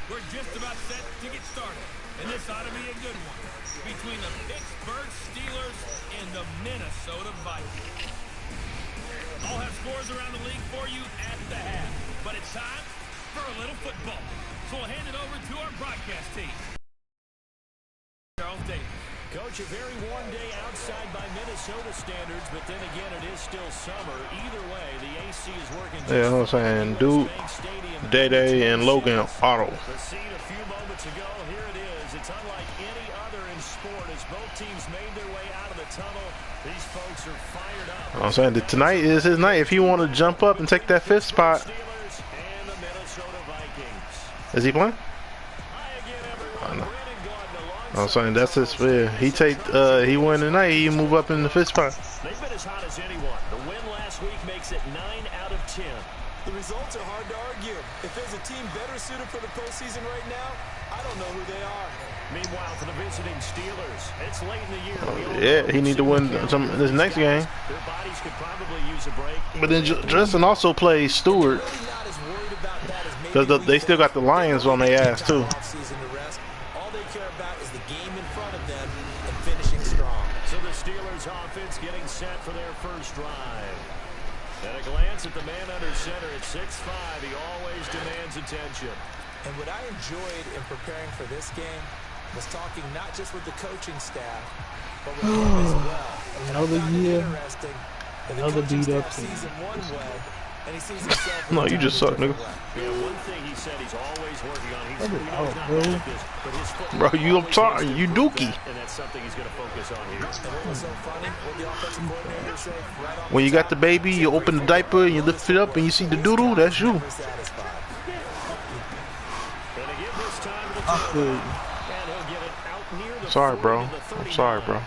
We're just about set to get started, and this ought to be a good one between the Pittsburgh Steelers and the Minnesota Vikings. I'll have scores around the league for you at the half, but it's time for a little football. So we'll hand it over to our broadcast team. Charles Davis. Coach, a very warm day outside by Minnesota standards, but then again, it is still summer. Either way, the AC is working. Yeah, I'm saying, Duke, Day-Day, and Logan Otto. The scene a few moments ago, here it is. It's unlike any other in sport as both teams made their way out of the tunnel. These folks are fired up. I'm saying that tonight is his night. If he want to jump up and take that fifth spot. Is he playing? I know. I'm saying that's his fear. He win tonight, he move up in the fifth spot. They've been as hot as anyone. The win last week makes it 9 out of 10. The results are hard to argue. If there's a team better suited for the postseason right now, I don't know who they are. Meanwhile, for the visiting Steelers, it's late in the Yeah, year. he need to win this next game. Their bodies could probably use a break. But then Justin also plays Stewart. Because they still got the Lions on their ass, too. All they care about is the game in front of them and finishing strong. So the Steelers offense getting set for their first drive. At a glance at the man under center at 6'5", he always demands attention. And what I enjoyed in preparing for this game was talking not just with the coaching staff, but with him as well. Another year, another beat up team. And he sees himself No, you just suck, nigga. Yeah, one thing he said he's always working on. Bro, you sorry, you dookie. And that's something he's going to focus on here. And what was so funny, what the offensive coordinator said right off When you got the baby, you open the diaper and you lift it up and you see the doodle, that's you. Sorry, bro. I'm sorry, bro.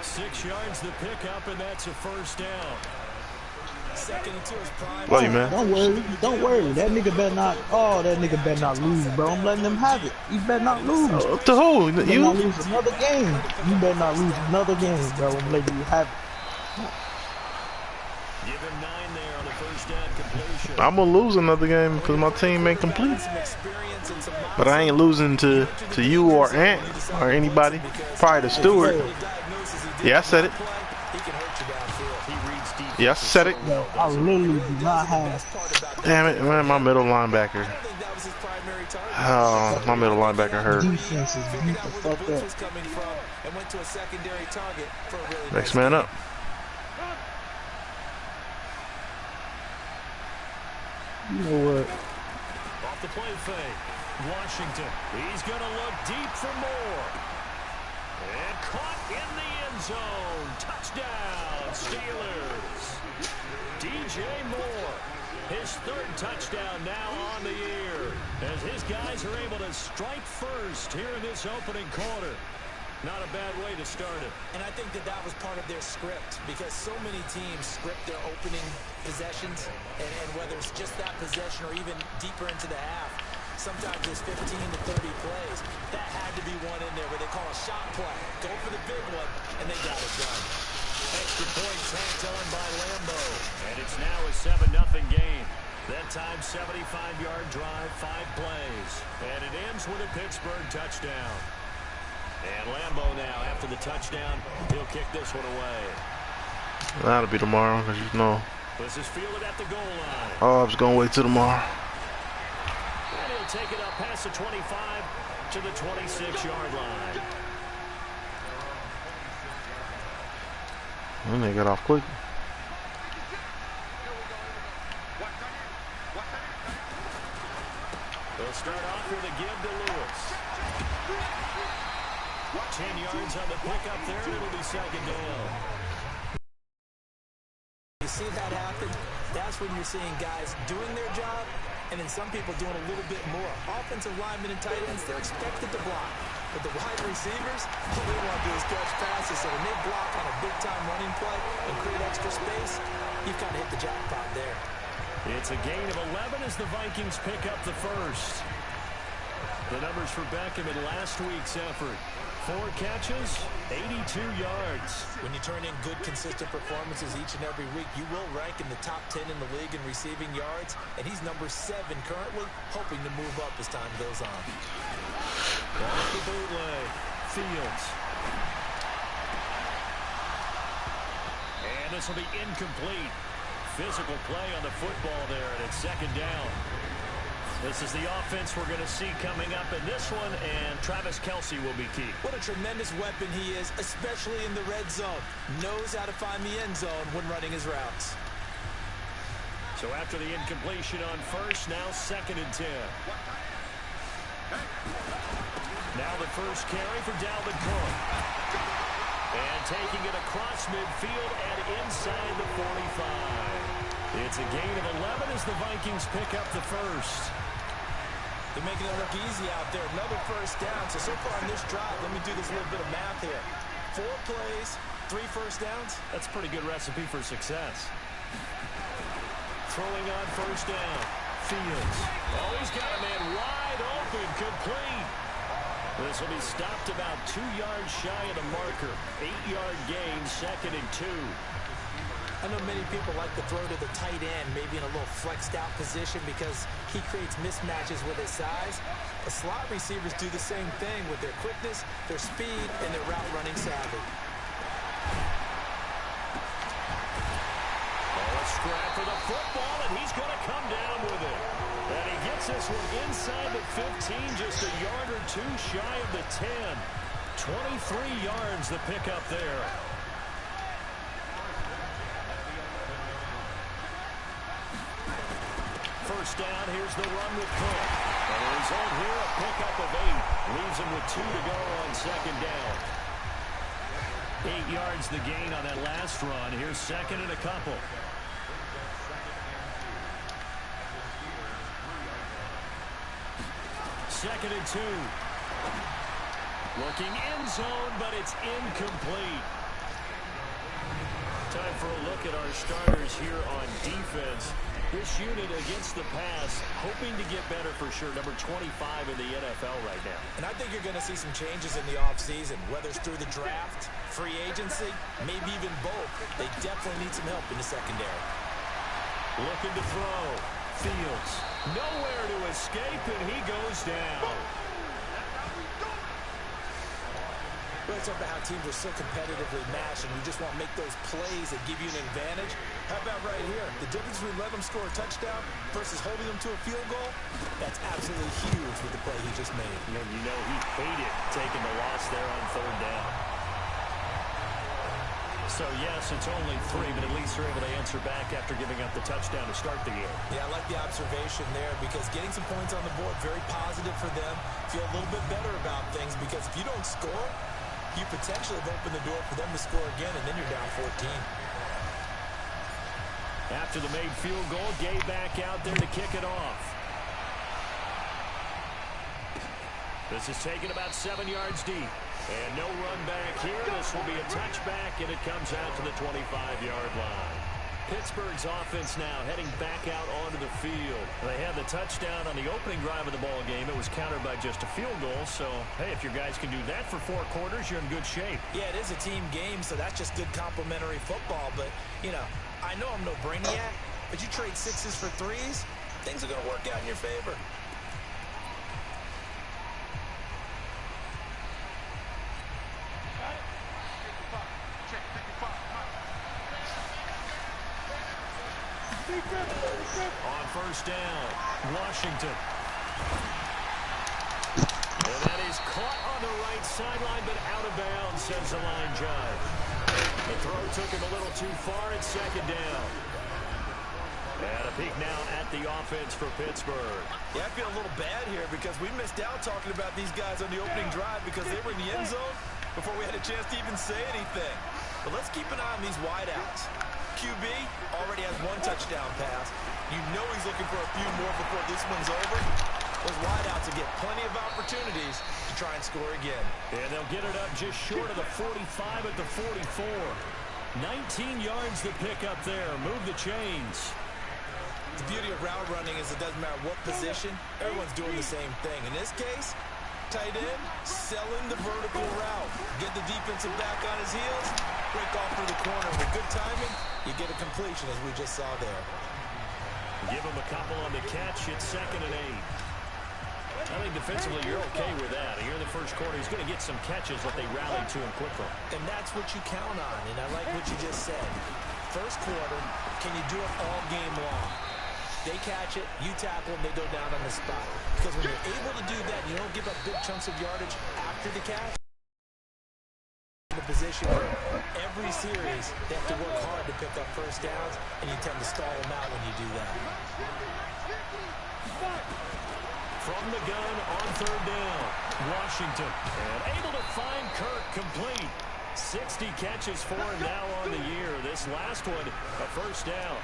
6 yards the pickup, and that's a first down. Love you, man. Don't worry. That nigga better not. Oh, that nigga better not lose, bro. I'm letting them have it. You better not lose. To who? You better not lose another game. You better not lose another game, bro. I'm letting you have it. Give him 9 there on the first down completion. I'm gonna lose another game because my team ain't complete. But I ain't losing to you or Ant or anybody. Probably the Stewart. Yeah, I said it. Yeah, I said it. Yo, I literally do not have. Damn it, man, my middle linebacker. Oh, my middle linebacker hurt. Defense is beat the fuck up. Next man up. You know what? Off the play fake. Washington. He's going to look deep for more. And caught in the end zone. Touchdown, Steelers. DJ Moore. His 3rd touchdown now on the year. As his guys are able to strike first here in this opening quarter. Not a bad way to start it. And I think that was part of their script because so many teams script their opening possessions. And whether it's just that possession or even deeper into the half, sometimes it's 15 to 30 plays. That had to be one in there where they call a shot play. Go for the big one, and they got it done. Extra point tanked on by Lambo. And it's now a 7-0 game. That time, 75-yard drive, 5 plays. And it ends with a Pittsburgh touchdown. And Lambo now, after the touchdown, he'll kick this one away. That'll be tomorrow, because you know. This is fielded at the goal line. Oh, I was going to wait till tomorrow. And he'll take it up past the 25 to the 26-yard line. And they got off quick. They'll start off with a give to Lewis. 10 yards on the pickup there, and it'll be 2nd down. You see that happen? That's when you're seeing guys doing their job, and then some people doing a little bit more. Offensive linemen and tight ends, they're expected to block. But the wide receivers, all they want to do is catch passes. So when they block on a big-time running play and create extra space, you've kind of hit the jackpot there. It's a gain of 11 as the Vikings pick up the first. The numbers for Beckham in last week's effort. 4 catches, 82 yards. When you turn in good, consistent performances each and every week, you will rank in the top 10 in the league in receiving yards, and he's number 7 currently, hoping to move up as time goes on. Off the bootleg, Fields. And this will be incomplete. Physical play on the football there, and it's second down. This is the offense we're going to see coming up in this one, and Travis Kelce will be key. What a tremendous weapon he is, especially in the red zone. Knows how to find the end zone when running his routes. So after the incompletion on first, now 2nd and 10. Now the first carry for Dalvin Cook. And taking it across midfield and inside the 45. It's a gain of 11 as the Vikings pick up the first. They're making it look easy out there. Another first down. So far on this drive, let me do this little bit of math here. 4 plays, 3 first downs. That's a pretty good recipe for success. Throwing on first down. Fields. Oh, he's got a man wide open. Complete. This will be stopped about 2 yards shy of the marker. 8-yard gain, 2nd and 2. I know many people like to throw to the tight end, maybe in a little flexed out position because he creates mismatches with his size. The slot receivers do the same thing with their quickness, their speed, and their route running savvy. Oh, a scrap for the football, and he's going to come down with it. And he gets this one inside the 15, just a yard or 2 shy of the 10. 23 yards the pickup there. First down, here's the run with Cook. And the result here, a pickup of 8. Leaves him with 2 to go on 2nd down. 8 yards the gain on that last run. Here's 2nd and a couple. Second and 2. Looking end zone, but it's incomplete. Time for a look at our starters here on defense. This unit against the pass, hoping to get better for sure. Number 25 in the NFL right now. And I think you're going to see some changes in the offseason, whether it's through the draft, free agency, maybe even both. They definitely need some help in the secondary. Looking to throw. Fields. Nowhere to escape, and he goes down. It's about how teams are so competitively matched, and you just want to make those plays that give you an advantage. How about right here? The difference between letting them score a touchdown versus holding them to a field goal, that's absolutely huge with the play he just made. And you know he hated taking the loss there on 3rd down. So, yes, it's only 3, but at least they're able to answer back after giving up the touchdown to start the game. Yeah, I like the observation there because getting some points on the board, very positive for them. Feel a little bit better about things because if you don't score, you potentially have opened the door for them to score again, and then you're down 14. After the made field goal, Gay back out there to kick it off. This is taken about 7 yards deep. And no run back here. This will be a touchback, and it comes out to the 25-yard line. Pittsburgh's offense now heading back out onto the field. They had the touchdown on the opening drive of the ball game. It was countered by just a field goal. So, hey, if your guys can do that for 4 quarters, you're in good shape. Yeah, it is a team game, so that's just good complementary football. But, you know, I know I'm no brainiac, but you trade 6s for 3s, things are going to work out in your favor. On first down, Washington. And that is caught on the right sideline, but out of bounds, says the line judge. The throw took him a little too far at 2nd down. And a peek now at the offense for Pittsburgh. Yeah, I feel a little bad here because we missed out talking about these guys on the opening drive because they were in the end zone before we had a chance to even say anything. But let's keep an eye on these wideouts. QB already has 1 touchdown pass. You know he's looking for a few more before this one's over. Those wideouts will get plenty of opportunities to try and score again. And they'll get it up just short of the 45 at the 44. 19 yards to pick up there. Move the chains. The beauty of route running is it doesn't matter what position, everyone's doing the same thing. In this case, Tight end, selling the vertical route. Get the defensive back on his heels, break off through the corner. With good timing, you get a completion, as we just saw there. Give him a couple on the catch. It's 2nd and 8. I think defensively you're okay with that. Here in the first quarter, he's going to get some catches that they rally to him quickly. And that's what you count on, and I like what you just said. First quarter, can you do it all game long? They catch it, you tackle them, they go down on the spot. Because when you're able to do that, you don't give up big chunks of yardage after the catch. In a position where every series, they have to work hard to pick up first downs, and you tend to stall them out when you do that. From the gun on 3rd down, Washington. And able to find Kirk complete. 60 catches for him now on the year. This last one, a first down.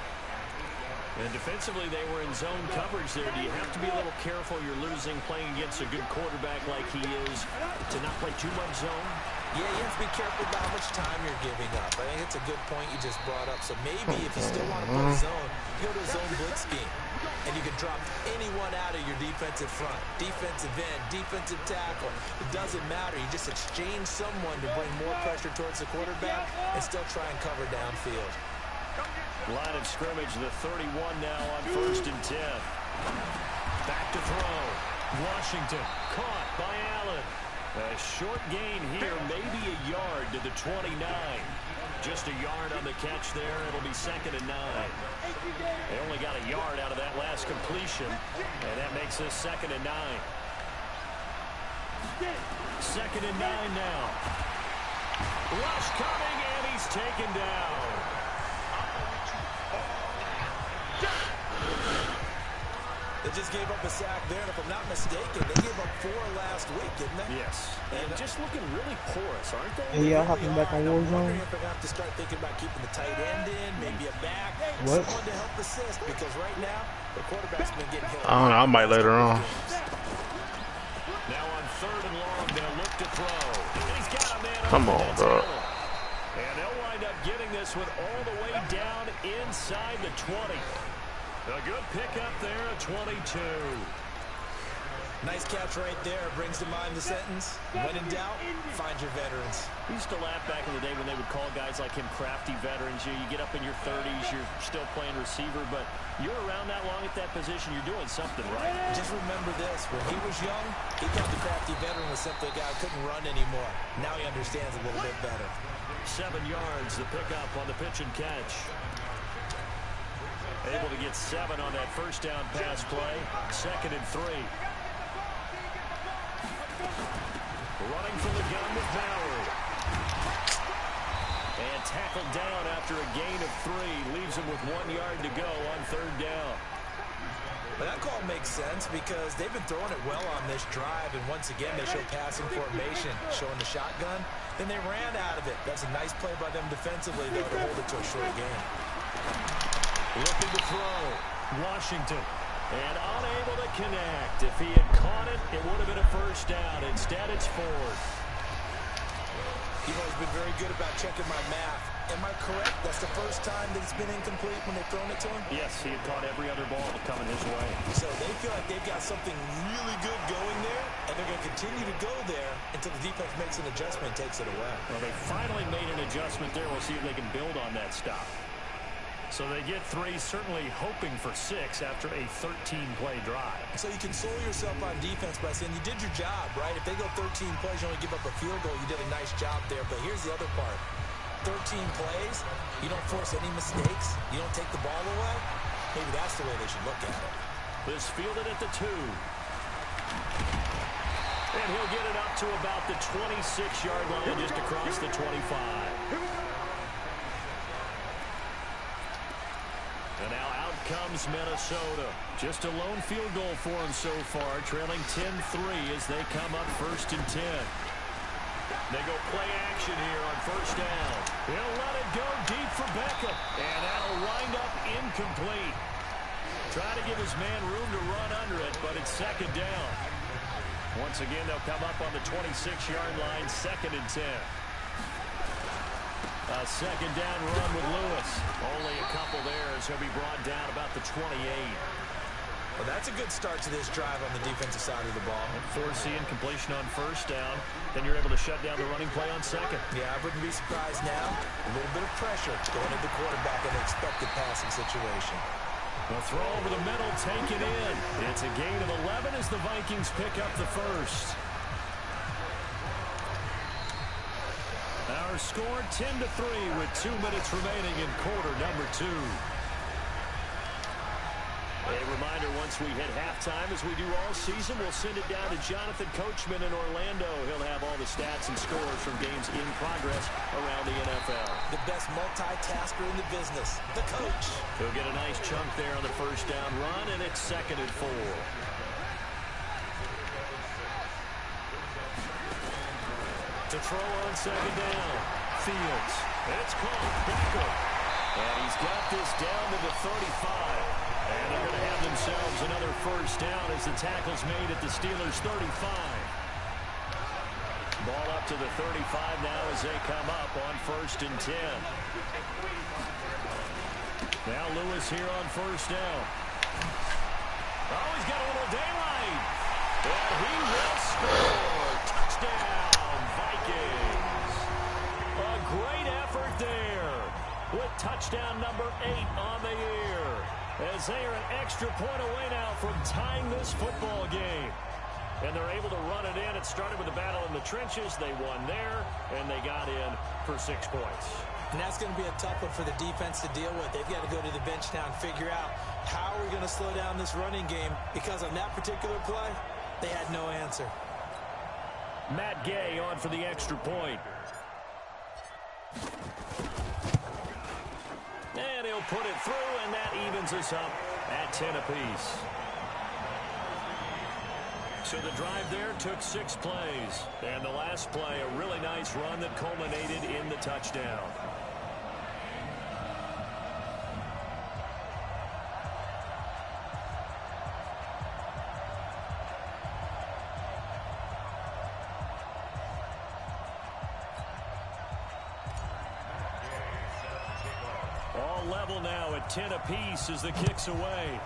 And defensively, they were in zone coverage there. Do you have to be a little careful? You're losing playing against a good quarterback like he is to not play too much zone? Yeah, you have to be careful about how much time you're giving up. I think it's a good point you just brought up. So maybe if you still want to play zone, you go to a zone blitz scheme. And you can drop anyone out of your defensive front. Defensive end, defensive tackle. It doesn't matter. You just exchange someone to bring more pressure towards the quarterback and still try and cover downfield. Line of scrimmage, the 31 now on 1st and 10. Back to throw. Washington caught by Allen. A short gain here, maybe a yard to the 29. Just a yard on the catch there. It'll be 2nd and 9. They only got a yard out of that last completion, and that makes this 2nd and 9. 2nd and 9 now. Rush coming, and he's taken down. They just gave up a sack there, and if I'm not mistaken, they gave up 4 last week, didn't they? Yes. And just looking really porous, aren't they? Hey, y'all hopping back on Warzone? I'm wondering if they're going to have to start thinking about keeping the tight end in, maybe a back, someone to help assist, because right now, the quarterback's been getting hit. I don't know, I might later on. Now on 3rd and long, they'll look to throw. And he's got a man. Come on, dog. And they'll wind up getting this one all the way down inside the 20. A good pickup there at 22. Nice catch right there. Brings to mind the sentence, when in doubt, find your veterans. We used to laugh back in the day when they would call guys like him crafty veterans. You get up in your 30s, you're still playing receiver, but you're around that long at that position, you're doing something right. Just remember this. When he was young, he thought the crafty veteran was simply a guy who couldn't run anymore. Now he understands a little bit better. 7 yards, the pickup on the pitch and catch. Able to get 7 on that first down pass play. 2nd and 3. Running from the gun with Valerie. And tackled down after a gain of 3. Leaves him with 1 yard to go on 3rd down. But that call makes sense because they've been throwing it well on this drive. And once again, they show passing formation, showing the shotgun. Then they ran out of it. That's a nice play by them defensively, though, to hold it to a short game. Looking to throw. Washington. And unable to connect. If he had caught it, it would have been a first down. Instead, it's 4th. You've always been very good about checking my math. Am I correct? That's the first time that it's been incomplete when they've thrown it to him? Yes, he had caught every other ball coming his way. So they feel like they've got something really good going there, and they're going to continue to go there until the defense makes an adjustment and takes it away. Well, they finally made an adjustment there. We'll see if they can build on that stop. So they get 3, certainly hoping for 6 after a 13-play drive. So you console yourself on defense by saying you did your job, right? If they go 13 plays, you only give up a field goal, you did a nice job there. But here's the other part. 13 plays, you don't force any mistakes, you don't take the ball away. Maybe that's the way they should look at it. This fielded at the 2. And he'll get it up to about the 26-yard line, just across the 25. And now out comes Minnesota. Just a lone field goal for them so far, trailing 10-3 as they come up 1st and 10. They go play action here on first down. He'll let it go deep for Beckham. And that'll wind up incomplete. Trying to give his man room to run under it, but it's 2nd down. Once again, they'll come up on the 26-yard line, 2nd and 10. A 2nd down run with Lewis. Only a couple there as he'll be brought down about the 28. Well, that's a good start to this drive on the defensive side of the ball. Forcing completion on first down. Then you're able to shut down the running play on second. Yeah, I wouldn't be surprised now. A little bit of pressure going at the quarterback in an expected passing situation. The throw over the middle, taken in. It's a gain of 11 as the Vikings pick up the first. Our score 10-3 with 2 minutes remaining in quarter number 2. A reminder, once we hit halftime, as we do all season, we'll send it down to Jonathan Coachman in Orlando. He'll have all the stats and scores from games in progress around the NFL. The best multitasker in the business, the coach. He'll get a nice chunk there on the first down run, and it's 2nd and 4. To throw on 2nd down. Fields. It's caught. Beckham. And he's got this down to the 35. And they're going to have themselves another first down as the tackle's made at the Steelers' 35. Ball up to the 35 now as they come up on 1st and 10. Now Lewis here on first down. Oh, he's got a little daylight. And he will score. Touchdown, Vikings. A great effort there with touchdown number 8 on the year. As they are an extra point away now from tying this football game. And they're able to run it in. It started with a battle in the trenches. They won there, and they got in for 6 points. And that's going to be a tough one for the defense to deal with. They've got to go to the bench now and figure out how we're going to slow down this running game, because on that particular play, they had no answer. Matt Gay on for the extra point. And he'll put it through, and that evens us up at 10 apiece. So the drive there took 6 plays. And the last play, a really nice run that culminated in the touchdown. All level now at 10 apiece as the kick's away.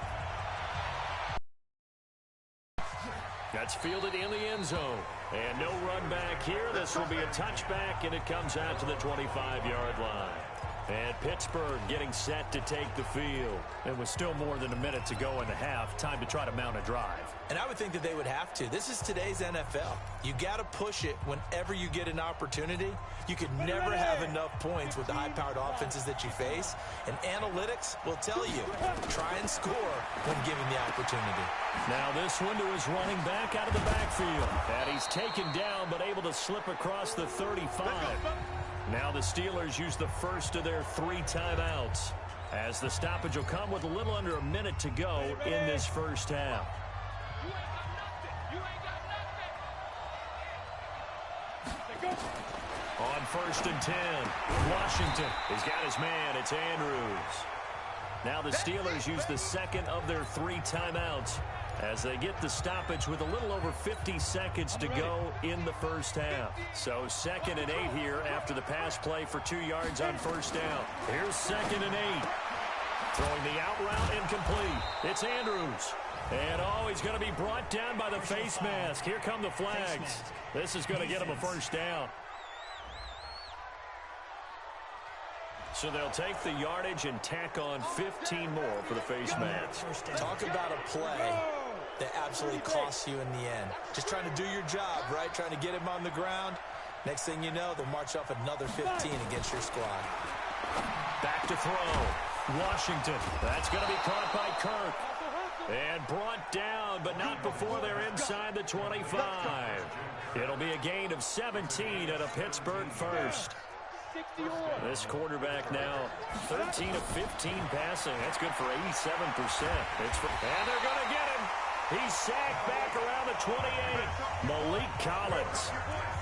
That's fielded in the end zone. And no run back here. This will be a touchback, and it comes out to the 25-yard line. And Pittsburgh getting set to take the field. And with still more than a minute to go in the half, time to try to mount a drive. And I would think that they would have to. This is today's NFL. You got to push it whenever you get an opportunity. You could never have enough points with the high-powered offenses that you face. And analytics will tell you, try and score when given the opportunity. Now this window is running back out of the backfield. And he's taken down but able to slip across the 35. Now the Steelers use the first of their 3 timeouts, as the stoppage will come with a little under a minute to go in this first half. On 1st and 10, Washington. He's got his man. It's Andrews. Now the Steelers use the second of their 3 timeouts as they get the stoppage with a little over 50 seconds to go in the first half. So 2nd and 8 here after the pass play for 2 yards on first down. Here's 2nd and 8. Throwing the out route incomplete. It's Andrews. And he's going to be brought down by the face mask. Here come the flags. This is going to get him a first down. So they'll take the yardage and tack on 15 more for the face mask. Talk about a play that absolutely costs you in the end. Just trying to do your job, right? Trying to get him on the ground. Next thing you know, they'll march off another 15 against your squad. Back to throw. Washington. That's going to be caught by Kirk. And brought down, but not before they're inside the 25. It'll be a gain of 17 at a Pittsburgh first. This quarterback now 13 of 15 passing. That's good for 87%. And they're going to get him. He's sacked back around the 28. Malik Collins,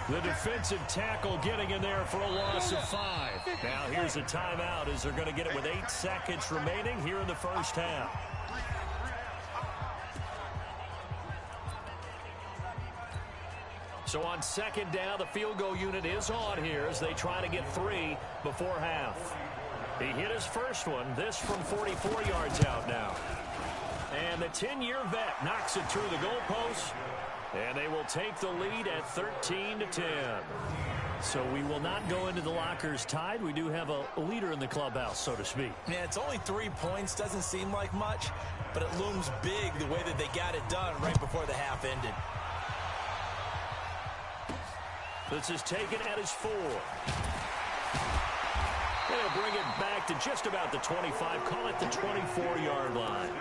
the defensive tackle, getting in there for a loss of 5. Now here's a timeout as they're going to get it with 8 seconds remaining here in the first half. So on 2nd down, the field goal unit is on here as they try to get 3 before half. He hit his first one, this from 44 yards out now. And the 10-year vet knocks it through the goalpost. And they will take the lead at 13-10. So we will not go into the lockers tied. We do have a leader in the clubhouse, so to speak. Yeah, it's only 3 points. Doesn't seem like much, but it looms big the way that they got it done right before the half ended. This is taken at his 4. They'll bring it back to just about the 25. Call it the 24-yard line.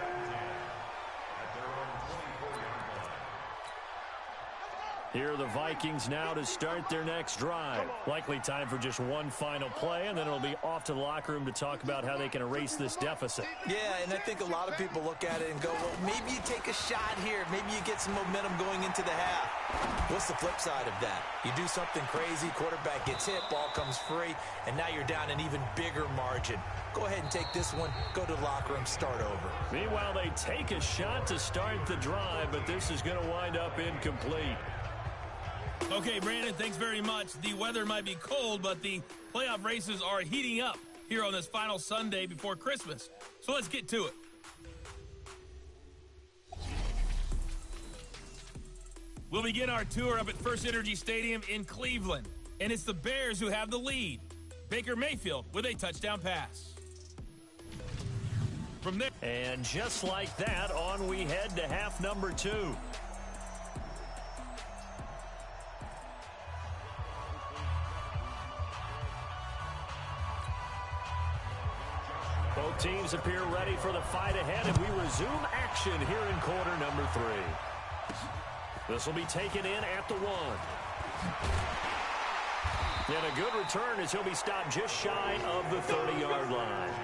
Here are the Vikings now to start their next drive. Likely time for just one final play, and then it'll be off to the locker room to talk about how they can erase this deficit. Yeah, and I think a lot of people look at it and go, well, maybe you take a shot here. Maybe you get some momentum going into the half. What's the flip side of that? You do something crazy, quarterback gets hit, ball comes free, and now you're down an even bigger margin. Go ahead and take this one, go to the locker room, start over. Meanwhile, they take a shot to start the drive, but this is going to wind up incomplete. Okay, Brandon, thanks very much. The weather might be cold, but the playoff races are heating up here on this final Sunday before Christmas. So let's get to it. We'll begin our tour up at First Energy Stadium in Cleveland. And it's the Bears who have the lead. Baker Mayfield with a touchdown pass. From there. And just like that, on we head to half number 2. Both teams appear ready for the fight ahead, and we resume action here in quarter number 3. This will be taken in at the 1. And a good return as he'll be stopped just shy of the 30-yard line.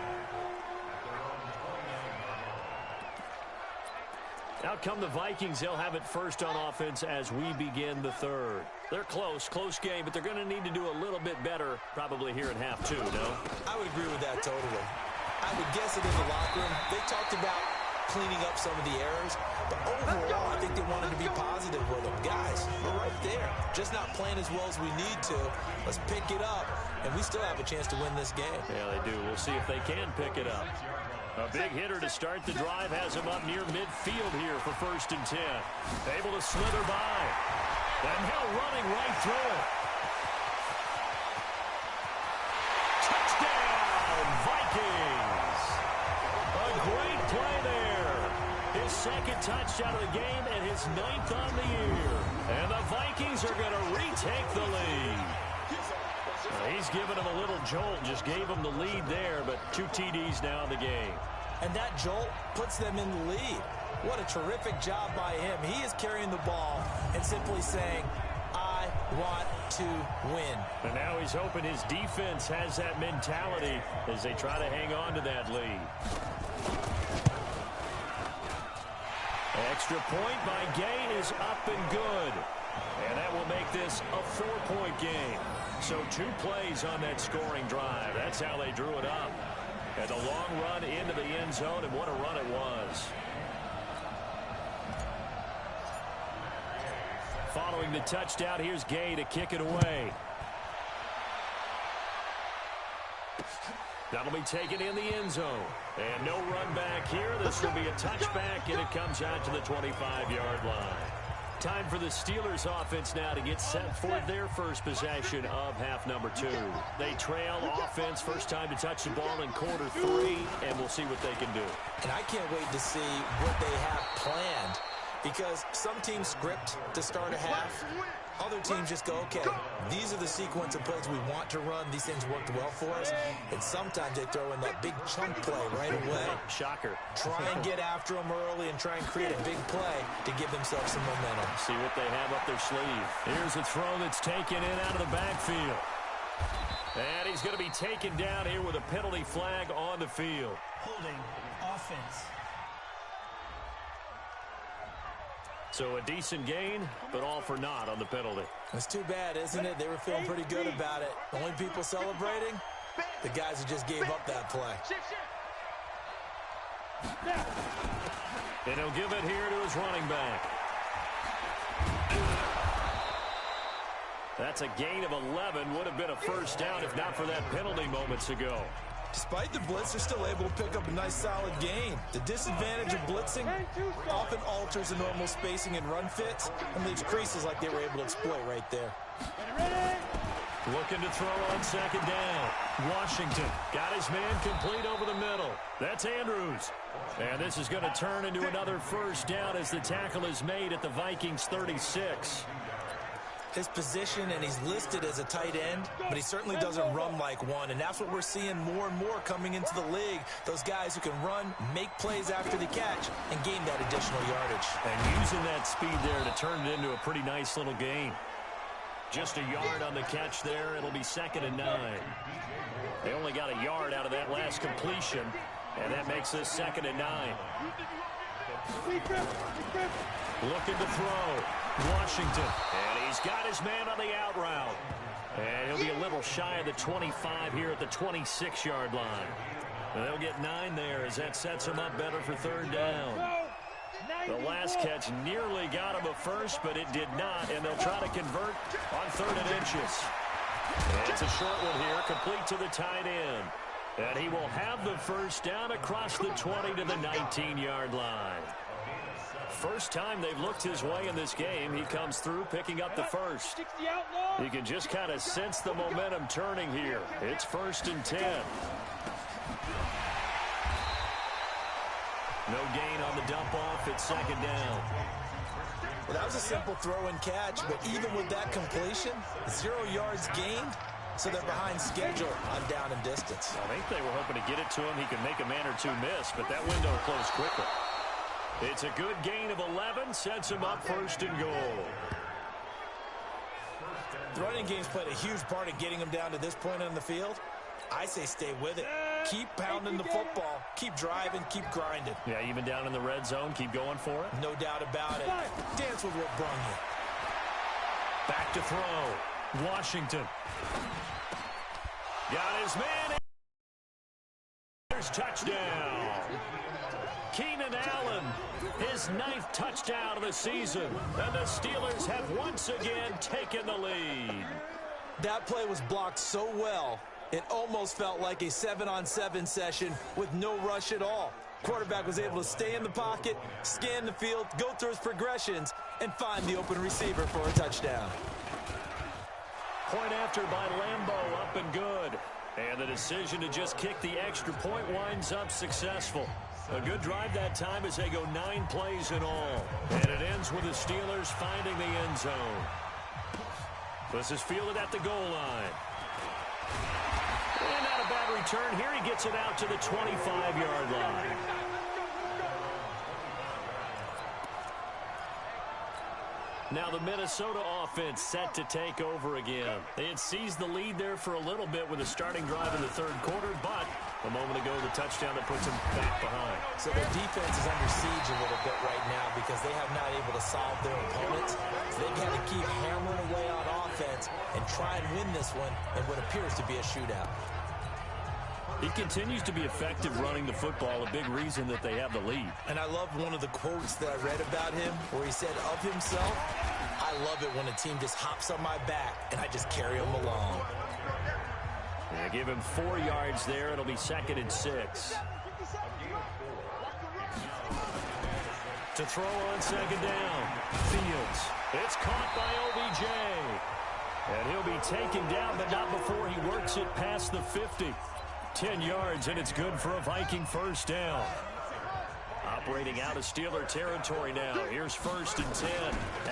Out come the Vikings. They'll have it first on offense as we begin the 3rd. They're close game, but they're going to need to do a little bit better probably here in half 2, no? I would agree with that totally. I would guess it in the locker room. They talked about cleaning up some of the errors, but overall, I think they wanted to be positive with them. Guys, we're right there. Just not playing as well as we need to. Let's pick it up, and we still have a chance to win this game. Yeah, they do. We'll see if they can pick it up. A big hitter to start the drive has him up near midfield here for 1st and 10. Able to slither by. And now running right through it. Touchdown, Vikings! A great play there. His 2nd touchdown of the game and his 9th on the year. And the Vikings are going to retake the lead. He's given him a little jolt, just gave him the lead there, but 2 TDs now in the game. And that jolt puts them in the lead. What a terrific job by him. He is carrying the ball and simply saying, I want to win. And now he's hoping his defense has that mentality as they try to hang on to that lead. Extra point by Gay is up and good. And that will make this a 4-point game. So 2 plays on that scoring drive. That's how they drew it up. And a long run into the end zone, and what a run it was. Following the touchdown, here's Gay to kick it away. That'll be taken in the end zone. And no run back here. This will be a touchback, and it comes out to the 25-yard line. Time for the Steelers offense now to get set for their first possession of half number 2. They trail offense, first time to touch the ball in quarter 3, and we'll see what they can do. And I can't wait to see what they have planned, because some teams script to start a half. Other teams just go, okay, these are the sequence of plays we want to run. These things worked well for us. And sometimes they throw in that big chunk play right away. Shocker. Try and get after them early and try and create a big play to give themselves some momentum. See what they have up their sleeve. Here's a throw that's taken in out of the backfield. And he's going to be taken down here with a penalty flag on the field. Holding offense. So a decent gain, but all for naught on the penalty. It's too bad, isn't it? They were feeling pretty good about it. The only people celebrating, the guys who just gave up that play. And he'll give it here to his running back. That's a gain of 11. Would have been a first down if not for that penalty moments ago. Despite the blitz, they're still able to pick up a nice solid gain. The disadvantage of blitzing often alters the normal spacing and run fits and leaves creases like they were able to exploit right there. Looking to throw on second down. Washington got his man complete over the middle. That's Andrews. And this is going to turn into another first down as the tackle is made at the Vikings 36. His position, and he's listed as a tight end, but he certainly doesn't run like one, and that's what we're seeing more and more coming into the league. Those guys who can run, make plays after the catch, and gain that additional yardage. And using that speed there to turn it into a pretty nice little gain. Just a yard on the catch there. It'll be 2nd and 9. They only got a yard out of that last completion, and that makes this 2nd and 9. Looking to throw. Washington. And he's got his man on the out route. And he'll be a little shy of the 25 here at the 26-yard line. And they'll get 9 there as that sets him up better for 3rd down. The last catch nearly got him a first, but it did not, and they'll try to convert on 3rd and inches. And it's a short one here, complete to the tight end. And he will have the first down across the 20 to the 19-yard line. First time they've looked his way in this game, he comes through picking up the first. You can just kind of sense the momentum turning here. It's 1st and 10. No gain on the dump off. It's 2nd down. Well, that was a simple throw and catch, but even with that completion, 0 yards gained, so they're behind schedule on down and distance. I think they were hoping to get it to him. He could make a man or two miss, but that window closed quickly. It's a good gain of 11, sets him up 1st and goal. The running game's played a huge part in getting him down to this point on the field. I say stay with it. Keep pounding the football. Keep driving. Keep grinding. Yeah, even down in the red zone, keep going for it. No doubt about it. Dance with what brung you. Back to throw. Washington. Got his man. There's touchdown. Keenan Allen, his 9th touchdown of the season. And the Steelers have once again taken the lead. That play was blocked so well, it almost felt like a 7-on-7 session with no rush at all. Quarterback was able to stay in the pocket, scan the field, go through his progressions, and find the open receiver for a touchdown. Point after by Lambeau, up and good. And the decision to just kick the extra point winds up successful. A good drive that time as they go 9 plays in all. And it ends with the Steelers finding the end zone. This is fielded at the goal line. And not a bad return here. He gets it out to the 25-yard line. Now the Minnesota offense set to take over again. They had seized the lead there for a little bit with a starting drive in the 3rd quarter, but a moment ago the touchdown that puts them back behind. So their defense is under siege a little bit right now because they have not able to solve their opponents. So they've got to keep hammering away on offense and try and win this one in what appears to be a shootout. He continues to be effective running the football, a big reason that they have the lead. And I love one of the quotes that I read about him where he said of himself, "I love it when a team just hops on my back and I just carry them along." They give him 4 yards there. It'll be 2nd and 6. To throw on 2nd down. Fields. It's caught by OBJ. And he'll be taken down, but not before he works it past the 50. 10 yards, and it's good for a Viking first down. Operating out of Steeler territory now. Here's 1st and 10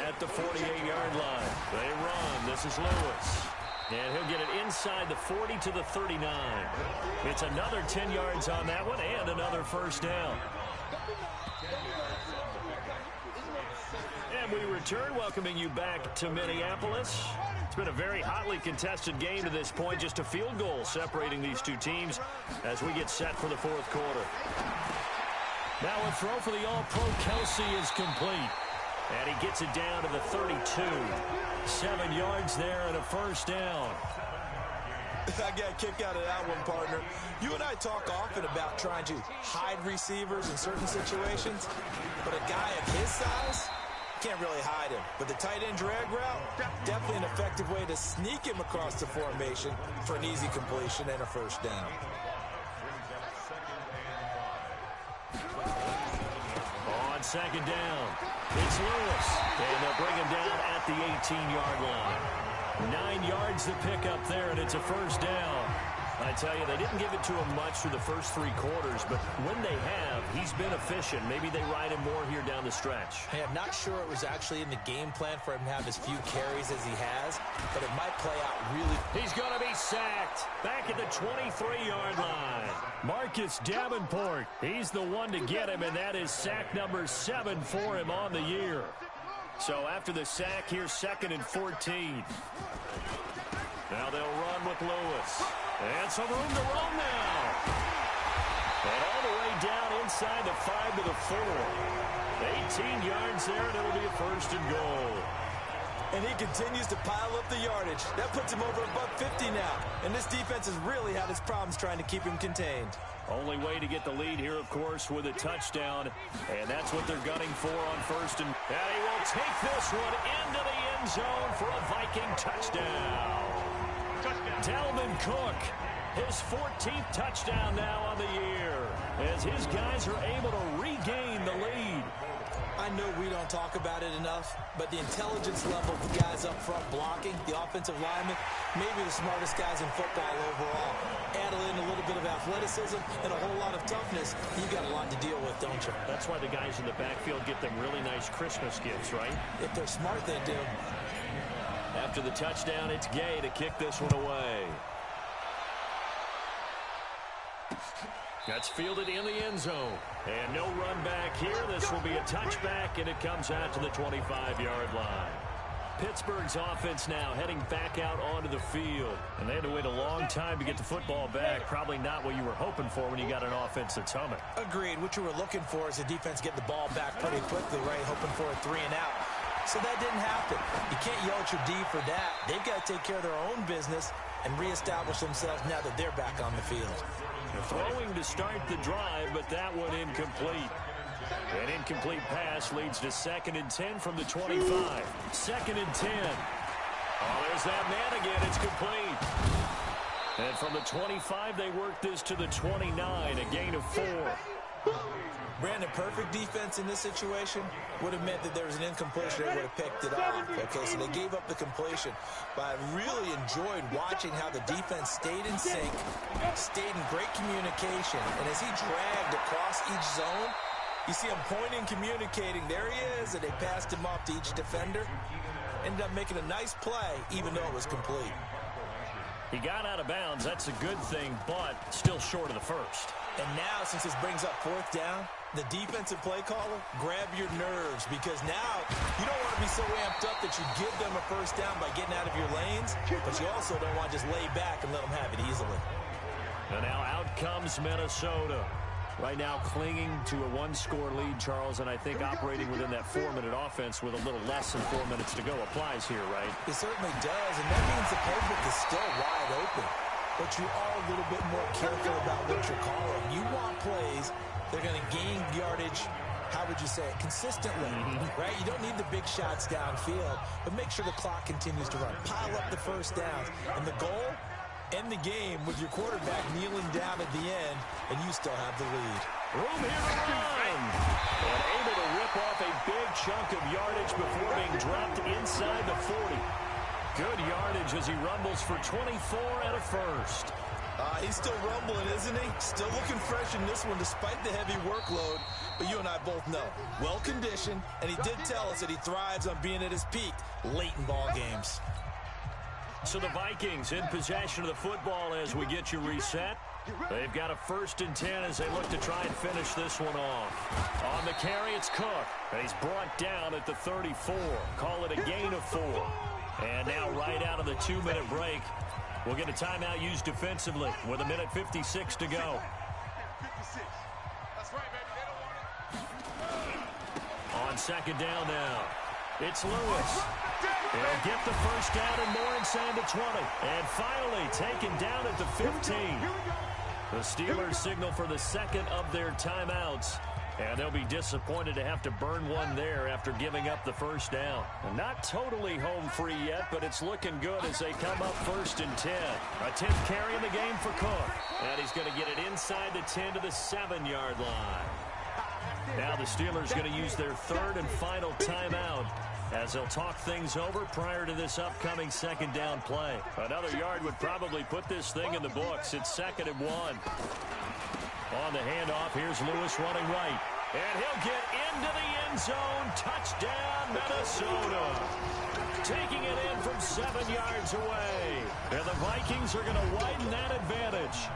at the 48-yard line. They run. This is Lewis. And he'll get it inside the 40 to the 39. It's another 10 yards on that one and another first down. And we return, welcoming you back to Minneapolis. It's been a very hotly contested game to this point. Just a field goal separating these two teams as we get set for the 4th quarter. Now a throw for the All-Pro Kelsey is complete. And he gets it down to the 32. 7 yards there and a first down. I got a kick out of that one, partner. You and I talk often about trying to hide receivers in certain situations, but a guy of his size can't really hide him. But the tight end drag route, definitely an effective way to sneak him across the formation for an easy completion and a first down. second down. It's Lewis, and they'll bring him down at the 18-yard line. 9 yards to pick up there, and it's a first down. I tell you, they didn't give it to him much through the first 3 quarters, but when they have, he's been efficient. Maybe they ride him more here down the stretch. Hey, I'm not sure it was actually in the game plan for him to have as few carries as he has, but it might play out really. He's going to be sacked back at the 23-yard line. Marcus Davenport, he's the one to get him, and that is sack number 7 for him on the year. So after the sack, here's 2nd and 14. Now they'll run with Lewis. And some room to roam now. And all the way down inside the 5 to the 4. 18 yards there, and it'll be a first and goal. And he continues to pile up the yardage. That puts him over above 50 now. And this defense has really had its problems trying to keep him contained. Only way to get the lead here, of course, with a touchdown. And that's what they're gunning for on first. And he will take this one into the end zone for a Viking touchdown. Dalvin Cook, his 14th touchdown now on the year, as his guys are able to regain the lead. I know we don't talk about it enough, but the intelligence level of the guys up front blocking, the offensive linemen, maybe the smartest guys in football overall. Add in a little bit of athleticism and a whole lot of toughness, you got a lot to deal with, don't you? That's why the guys in the backfield get them really nice Christmas gifts, right? If they're smart, they do. After the touchdown, it's Gay to kick this one away. That's fielded in the end zone. And no run back here. This will be a touchback, and it comes out to the 25-yard line. Pittsburgh's offense now heading back out onto the field. And they had to wait a long time to get the football back. Probably not what you were hoping for when you got an offense that's humming. Agreed. What you were looking for is the defense getting the ball back pretty quickly, right? Hoping for a 3 and out. So that didn't happen. You can't yell at your D for that. They've got to take care of their own business and reestablish themselves now that they're back on the field. Throwing to start the drive, but that one incomplete. An incomplete pass leads to 2nd and 10 from the 25. 2nd and 10. Oh, there's that man again. It's complete. And from the 25, they work this to the 29, a gain of 4. Brandon, perfect defense in this situation would have meant that there was an incompletion. They would have picked it off. Okay, so they gave up the completion. But I really enjoyed watching how the defense stayed in sync, stayed in great communication. And as he dragged across each zone, you see him pointing, communicating. There he is, and they passed him off to each defender. Ended up making a nice play, even though it was complete. He got out of bounds. That's a good thing, but still short of the first. And now, since this brings up 4th down, the defensive play caller, grab your nerves, because now you don't want to be so amped up that you give them a first down by getting out of your lanes, but you also don't want to just lay back and let them have it easily. And now out comes Minnesota. Right now clinging to a 1-score lead, Charles, and I think operating within that 4-minute offense with a little less than 4 minutes to go applies here, right? It certainly does, and that means the playbook is still wide open. But you are a little bit more careful about what you're calling. You want plays that are going to gain yardage, how would you say it, consistently, right? You don't need the big shots downfield, but make sure the clock continues to run. Pile up the first downs. And the goal, end the game with your quarterback kneeling down at the end, and you still have the lead. Room here to run. And able to rip off a big chunk of yardage before being dropped inside the 40. Good yardage as he rumbles for 24 and a first. He's still rumbling, isn't he? Still looking fresh in this one despite the heavy workload. But you and I both know, well-conditioned, and he did tell us that he thrives on being at his peak late in ball games. So the Vikings in possession of the football as we get you reset. They've got a 1st and 10 as they look to try and finish this one off. On the carry, it's Cook. And he's brought down at the 34. Call it a gain of 4. And now right out of the 2-minute break, we'll get a timeout used defensively with 1:56 to go. On 2nd down now, it's Lewis. He'll get the first down and more inside the 20. And finally taken down at the 15. The Steelers signal for the 2nd of their timeouts. And they'll be disappointed to have to burn one there after giving up the first down. Not totally home free yet, but it's looking good as they come up 1st and 10. A 10th carry in the game for Cook. And he's going to get it inside the 10 to the 7-yard line. Now the Steelers going to use their third and final timeout as they'll talk things over prior to this upcoming second down play. Another yard would probably put this thing in the books. It's 2nd and 1. On the handoff, here's Lewis running right. And he'll get into the end zone. Touchdown, Minnesota. Taking it in from 7 yards away. And the Vikings are going to widen that advantage.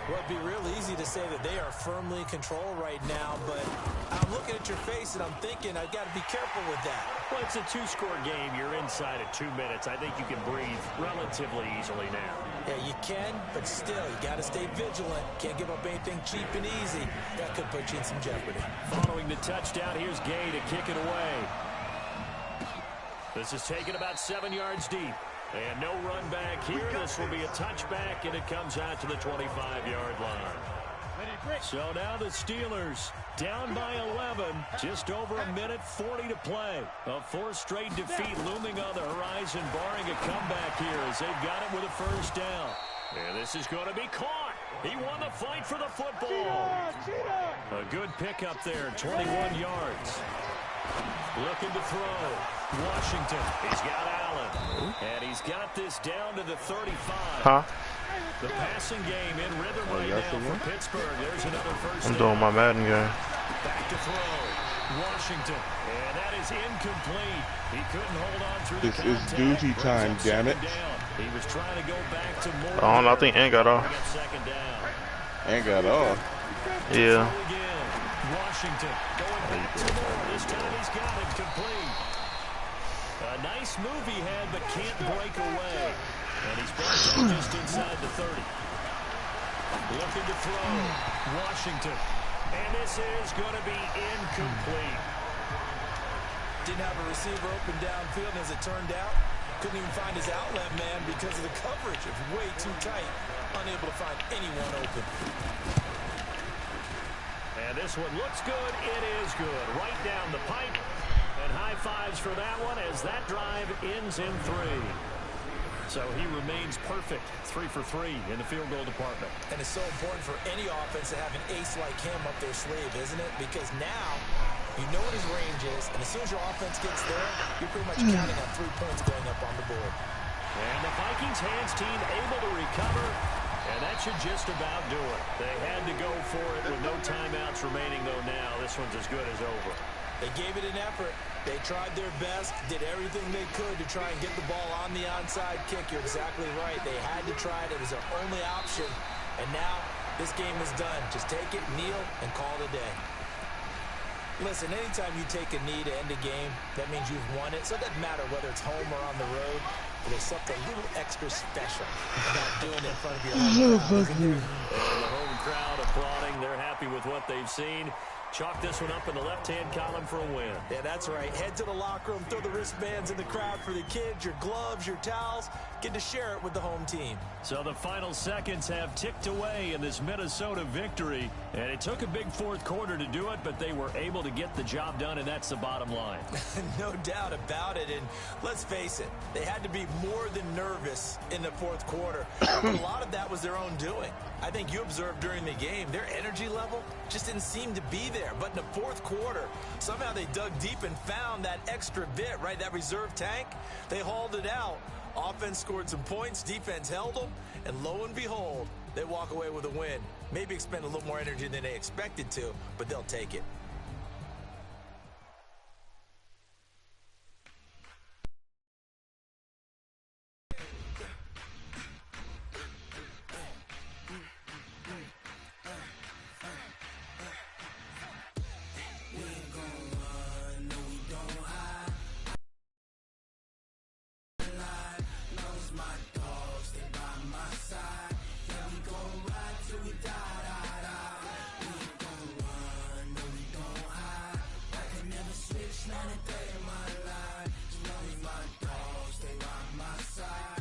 Well, it'd be real easy to say that they are firmly in control right now, but I'm looking at your face and I'm thinking I've got to be careful with that. Well, it's a 2-score game. You're inside at 2 minutes. I think you can breathe relatively easily now. Yeah, you can, but still, you got to stay vigilant. Can't give up anything cheap and easy. That could put you in some jeopardy. Following the touchdown, here's Gay to kick it away. This is taken about 7 yards deep. And no run back here. This will be a touchback, and it comes out to the 25-yard line. So now the Steelers down by 11. Just over a minute 40 to play. A 4th straight defeat looming on the horizon, barring a comeback here as they've got it with a first down. And this is going to be caught. He won the fight for the football. A good pickup there, 21 yards. Looking to throw. Washington. He's got Allen. And he's got this down to the 35. Huh? The passing game in rhythm right now for Pittsburgh. There's another first I'm doing my Madden game. Back to throw. Washington. And that is incomplete. He couldn't hold on through this the is duty time, damn it. He was trying to go back to more. I don't know, I think Ant got off. Second down. Ant got off. Yeah. Washington going back to more. This time he's got it complete. A nice move he had, but can't break away. And he's brought down just inside the 30. Looking to throw. Washington. And this is going to be incomplete. Didn't have a receiver open downfield, and as it turned out, couldn't even find his outlet man because of the coverage. It's way too tight. Unable to find anyone open. And this one looks good. It is good. Right down the pipe. And high fives for that one as that drive ends in 3. So he remains perfect. 3 for 3 in the field goal department. And it's so important for any offense to have an ace like him up their sleeve, isn't it? Because now you know what his range is, and as soon as your offense gets there, you're pretty much counting on 3 points going up on the board. And the Vikings hands team able to recover, and that should just about do it. They had to go for it with no timeouts remaining, though now this one's as good as over. They gave it an effort. They tried their best, did everything they could to try and get the ball on the onside kick. You're exactly right. They had to try it. It was their only option. And now this game is done. Just take it, kneel, and call it a day. Listen, anytime you take a knee to end a game, that means you've won it. So it doesn't matter whether it's home or on the road. But there's something a little extra special about doing it in front of your home crowd. The home crowd applauding. They're happy with what they've seen. Chalk this one up in the left-hand column for a win. Yeah, that's right. Head to the locker room, throw the wristbands in the crowd for the kids, your gloves, your towels. Get to share it with the home team. So the final seconds have ticked away in this Minnesota victory. And it took a big 4th quarter to do it, but they were able to get the job done, and that's the bottom line. No doubt about it. And let's face it, they had to be more than nervous in the 4th quarter. But a lot of that was their own doing. I think you observed during the game, their energy level just didn't seem to be there. But in the 4th quarter, somehow they dug deep and found that extra bit, right, that reserve tank. They hauled it out. Offense scored some points, defense held them, and lo and behold, they walk away with a win. Maybe expend a little more energy than they expected to, but they'll take it. Day in my life, as long as my dogs, they by my side.